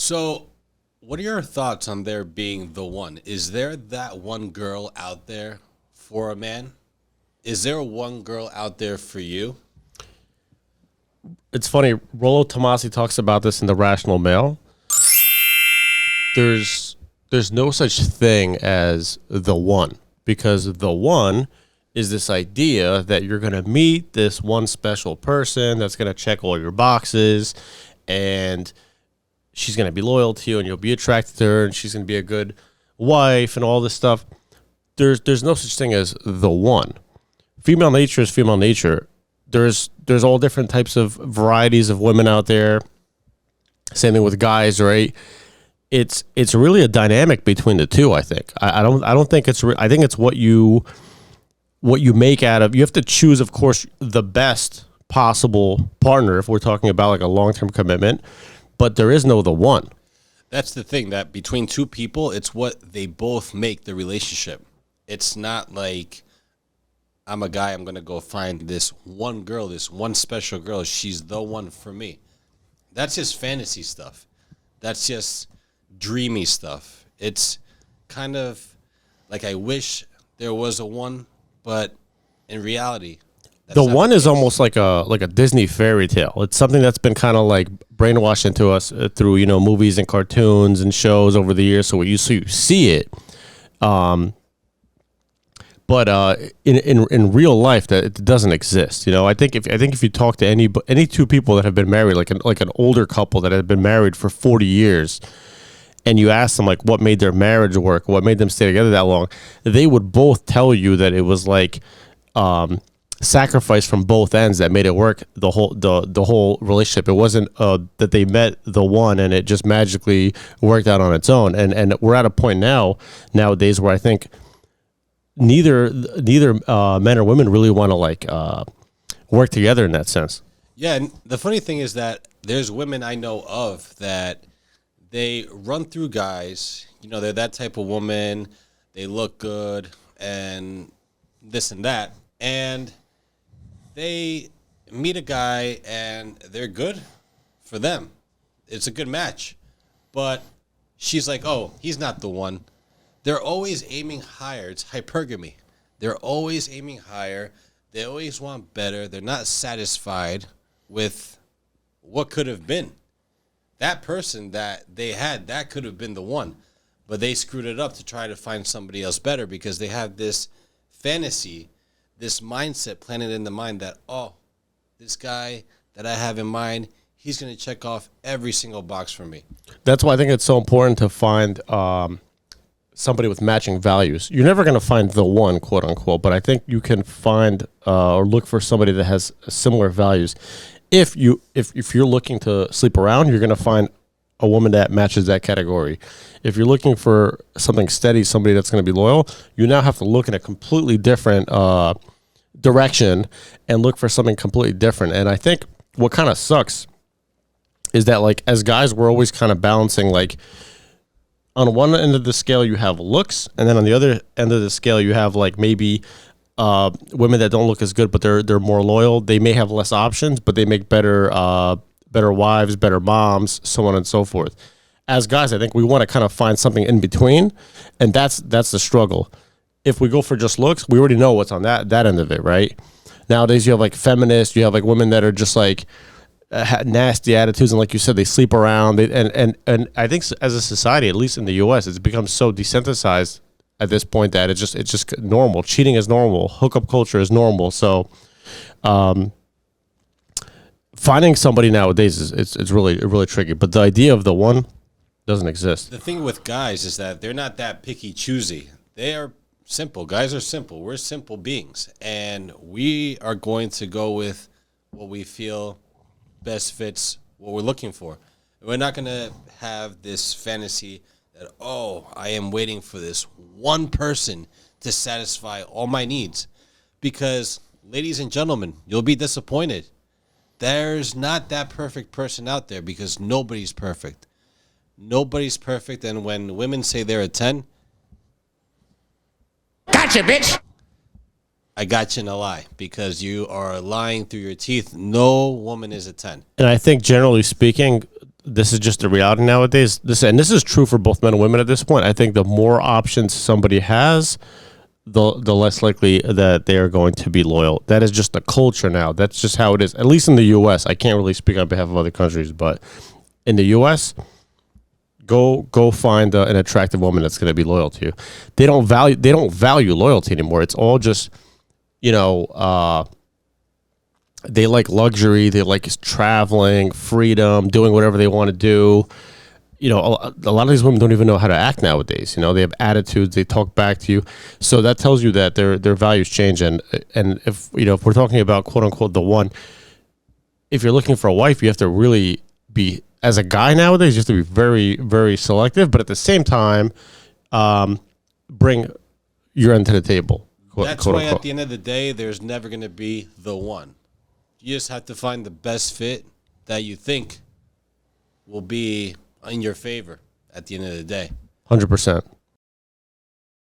So, what are your thoughts on there being the one? Is there that one girl out there for a man? Is there one girl out there for you? It's funny. Rollo Tomasi talks about this in The Rational Male. There's no such thing as the one, because the one is this idea that you're going to meet this one special person that's going to check all your boxes, and she's going to be loyal to you, and you'll be attracted to her, and she's going to be a good wife and all this stuff. There's no such thing as the one. Female nature is female nature. There's all different types of varieties of women out there. Same thing with guys, right? It's really a dynamic between the two. I think. I don't think it's. I think it's what you make out of. You have to choose, of course, the best possible partner if we're talking about like a long-term commitment. But there is no the one. That's the thing, that between two people, it's what they both make the relationship. It's not like I'm a guy, I'm going to go find this one girl, this one special girl. She's the one for me. That's just fantasy stuff. That's just dreamy stuff. It's kind of like I wish there was a one, but in reality, the one is almost like a Disney fairy tale. It's something that's been kind of like brainwashed into us through movies and cartoons and shows over the years. So you see it, but in real life that it doesn't exist. I think if you talk to any two people that have been married, like an older couple that have been married for 40 years, and you ask them like what made their marriage work, what made them stay together that long, they would both tell you that it was like sacrifice from both ends that made it work, the whole relationship. It wasn't that they met the one and it just magically worked out on its own. And we're at a point nowadays where I think neither men or women really want to work together in that sense. Yeah, and the funny thing is that there's women I know of that they run through guys. They're that type of woman. They look good and this and that. And they meet a guy and they're good for them. It's a good match. But she's like, oh, he's not the one. They're always aiming higher. It's hypergamy. They're always aiming higher. They always want better. They're not satisfied with what could have been. That person that they had, that could have been the one. But they screwed it up to try to find somebody else better because they have this fantasy, this mindset planted in the mind that, oh, this guy that I have in mind, he's going to check off every single box for me. That's why I think it's so important to find somebody with matching values. You're never going to find the one, quote unquote, but I think you can find or look for somebody that has similar values. If you're looking to sleep around, you're going to find a woman that matches that category. If you're looking for something steady, somebody that's going to be loyal, you now have to look in a completely different direction and look for something completely different. And I think what kind of sucks is that, like, as guys, we're always kind of balancing, like, on one end of the scale you have looks, and then on the other end of the scale you have like maybe women that don't look as good, but they're more loyal. They may have less options, but they make better wives, better moms, so on and so forth. As guys, I think we want to kind of find something in between, and that's the struggle. If we go for just looks, we already know what's on that end of it, right? Nowadays, you have like feminists, you have like women that are just like nasty attitudes, and like you said, they sleep around. And I think as a society, at least in the U.S., it's become so desensitized at this point that it's just normal. Cheating is normal. Hookup culture is normal. So, finding somebody nowadays it's really tricky. But the idea of the one doesn't exist. The thing with guys is that they're not that picky choosy. They are simple. Guys are simple. We're simple beings, and we are going to go with what we feel best fits what we're looking for. We're not going to have this fantasy that, oh, I am waiting for this one person to satisfy all my needs. Because, ladies and gentlemen, you'll be disappointed. There's not that perfect person out there because nobody's perfect. Nobody's perfect, and when women say they're a 10, gotcha, bitch! I got you in a lie because you are lying through your teeth. No woman is a 10. And I think generally speaking, this is just the reality nowadays. This is true for both men and women at this point. I think the more options somebody has, the less likely that they are going to be loyal. That is just the culture now. That's just how it is. At least in the U.S. I can't really speak on behalf of other countries, but in the U.S., go find an attractive woman that's going to be loyal to you. They don't value loyalty anymore. It's all just, you know, they like luxury. They like traveling, freedom, doing whatever they want to do. You know, a lot of these women don't even know how to act nowadays. You know, they have attitudes. They talk back to you. So that tells you that their values change. And if, you know, if we're talking about quote unquote the one, if you're looking for a wife, you have to really be, as a guy nowadays, you have to be very, very selective. But at the same time, bring your end to the table. That's why at the end of the day, there's never going to be the one. You just have to find the best fit that you think will be in your favor at the end of the day. 100%.